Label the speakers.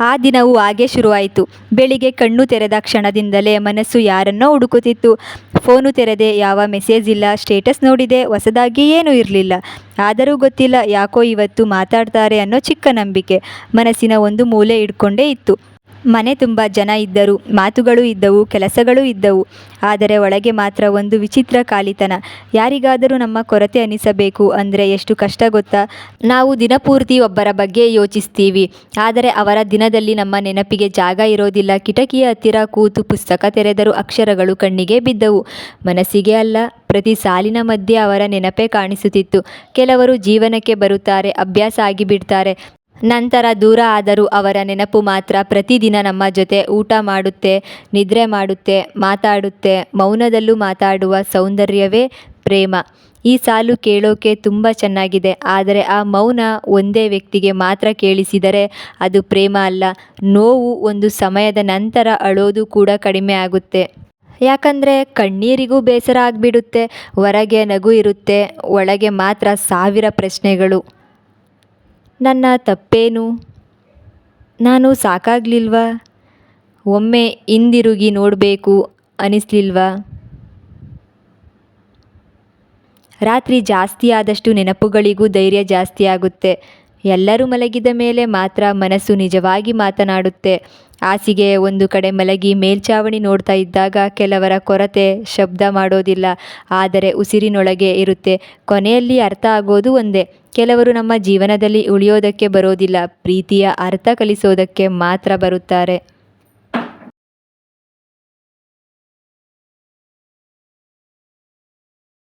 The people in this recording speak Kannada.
Speaker 1: ಆ ದಿನವೂ ಹಾಗೆ ಶುರುವಾಯಿತು. ಬೆಳಿಗ್ಗೆ ಕಣ್ಣು ತೆರೆದ ಕ್ಷಣದಿಂದಲೇ ಮನಸ್ಸು ಯಾರನ್ನೋ ಹುಡುಕುತ್ತಿತ್ತು. ಫೋನು ತೆರೆದೆ, ಯಾವ ಮೆಸೇಜ್ ಇಲ್ಲ. ಸ್ಟೇಟಸ್ ನೋಡಿದೆ, ಹೊಸದಾಗಿ ಏನೂ ಇರಲಿಲ್ಲ. ಆದರೂ ಗೊತ್ತಿಲ್ಲ, ಯಾಕೋ ಇವತ್ತು ಮಾತಾಡ್ತಾರೆ ಅನ್ನೋ ಚಿಕ್ಕ ನಂಬಿಕೆ ಮನಸ್ಸಿನ ಒಂದು ಮೂಲೆ ಹಿಡ್ಕೊಂಡೇ ಇತ್ತು. ಮನೆ ತುಂಬ ಜನ ಇದ್ದರು, ಮಾತುಗಳು ಇದ್ದವು, ಕೆಲಸಗಳೂ ಇದ್ದವು. ಆದರೆ ಒಳಗೆ ಮಾತ್ರ ಒಂದು ವಿಚಿತ್ರ ಖಾಲಿತನ. ಯಾರಿಗಾದರೂ ನಮ್ಮ ಕೊರತೆ ಅನಿಸಬೇಕು ಅಂದರೆ ಎಷ್ಟು ಕಷ್ಟ ಗೊತ್ತಾ? ನಾವು ದಿನಪೂರ್ತಿ ಒಬ್ಬರ ಬಗ್ಗೆ ಯೋಚಿಸ್ತೀವಿ, ಆದರೆ ಅವರ ದಿನದಲ್ಲಿ ನಮ್ಮ ನೆನಪಿಗೆ ಜಾಗ ಇರೋದಿಲ್ಲ. ಕಿಟಕಿಯ ಹತ್ತಿರ ಕೂತು ಪುಸ್ತಕ ತೆರೆದರೂ ಅಕ್ಷರಗಳು ಕಣ್ಣಿಗೆ ಬಿದ್ದವು, ಮನಸ್ಸಿಗೆ ಅಲ್ಲ. ಪ್ರತಿ ಸಾಲಿನ ಮಧ್ಯೆ ಅವರ ನೆನಪೇ ಕಾಣಿಸುತ್ತಿತ್ತು. ಕೆಲವರು ಜೀವನಕ್ಕೆ ಬರುತ್ತಾರೆ, ಅಭ್ಯಾಸ ಆಗಿಬಿಡ್ತಾರೆ, ನಂತರ ದೂರ ಆದರೂ ಅವರ ನೆನಪು ಮಾತ್ರ ಪ್ರತಿದಿನ ನಮ್ಮ ಜೊತೆ ಊಟ ಮಾಡುತ್ತೆ, ನಿದ್ರೆ ಮಾಡುತ್ತೆ, ಮಾತಾಡುತ್ತೆ. ಮೌನದಲ್ಲೂ ಮಾತಾಡುವ ಸೌಂದರ್ಯವೇ ಪ್ರೇಮ. ಈ ಸಾಲು ಕೇಳೋಕೆ ತುಂಬ ಚೆನ್ನಾಗಿದೆ, ಆದರೆ ಆ ಮೌನ ಒಂದೇ ವ್ಯಕ್ತಿಗೆ ಮಾತ್ರ ಕೇಳಿಸಿದರೆ ಅದು ಪ್ರೇಮ ಅಲ್ಲ. ನೋವು ಒಂದು ಸಮಯದ ನಂತರ ಅಳೋದು ಕೂಡ ಕಡಿಮೆ ಆಗುತ್ತೆ. ಯಾಕಂದರೆ ಕಣ್ಣೀರಿಗೂ ಬೇಸರ ಆಗಿಬಿಡುತ್ತೆ. ಹೊರಗೆ ನಗು ಇರುತ್ತೆ, ಒಳಗೆ ಮಾತ್ರ ಸಾವಿರ ಪ್ರಶ್ನೆಗಳು. ನನ್ನ ತಪ್ಪೇನು? ನಾನು ಸಾಕಾಗ್ಲಿಲ್ವಾ? ಒಮ್ಮೆ ಹಿಂದಿರುಗಿ ನೋಡಬೇಕು ಅನಿಸ್ಲಿಲ್ವಾ? ರಾತ್ರಿ ಜಾಸ್ತಿ ಆದಷ್ಟು ನೆನಪುಗಳಿಗೂ ಧೈರ್ಯ ಜಾಸ್ತಿ ಆಗುತ್ತೆ. ಎಲ್ಲರೂ ಮಲಗಿದ ಮೇಲೆ ಮಾತ್ರ ಮನಸ್ಸು ನಿಜವಾಗಿ ಮಾತನಾಡುತ್ತೆ. ಹಾಸಿಗೆ ಒಂದು ಕಡೆ ಮಲಗಿ ಮೇಲ್ಛಾವಣಿ ನೋಡ್ತಾ ಇದ್ದಾಗ ಕೆಲವರ ಕೊರತೆ ಶಬ್ದ ಮಾಡೋದಿಲ್ಲ, ಆದರೆ ಉಸಿರಿನೊಳಗೆ ಇರುತ್ತೆ. ಕೊನೆಯಲ್ಲಿ ಅರ್ಥ ಆಗೋದು ಒಂದೇ, ಕೆಲವರು ನಮ್ಮ ಜೀವನದಲ್ಲಿ ಉಳಿಯೋದಕ್ಕೆ ಬರೋದಿಲ್ಲ, ಪ್ರೀತಿಯ ಅರ್ಥ ಕಲಿಸೋದಕ್ಕೆ ಮಾತ್ರ ಬರುತ್ತಾರೆ.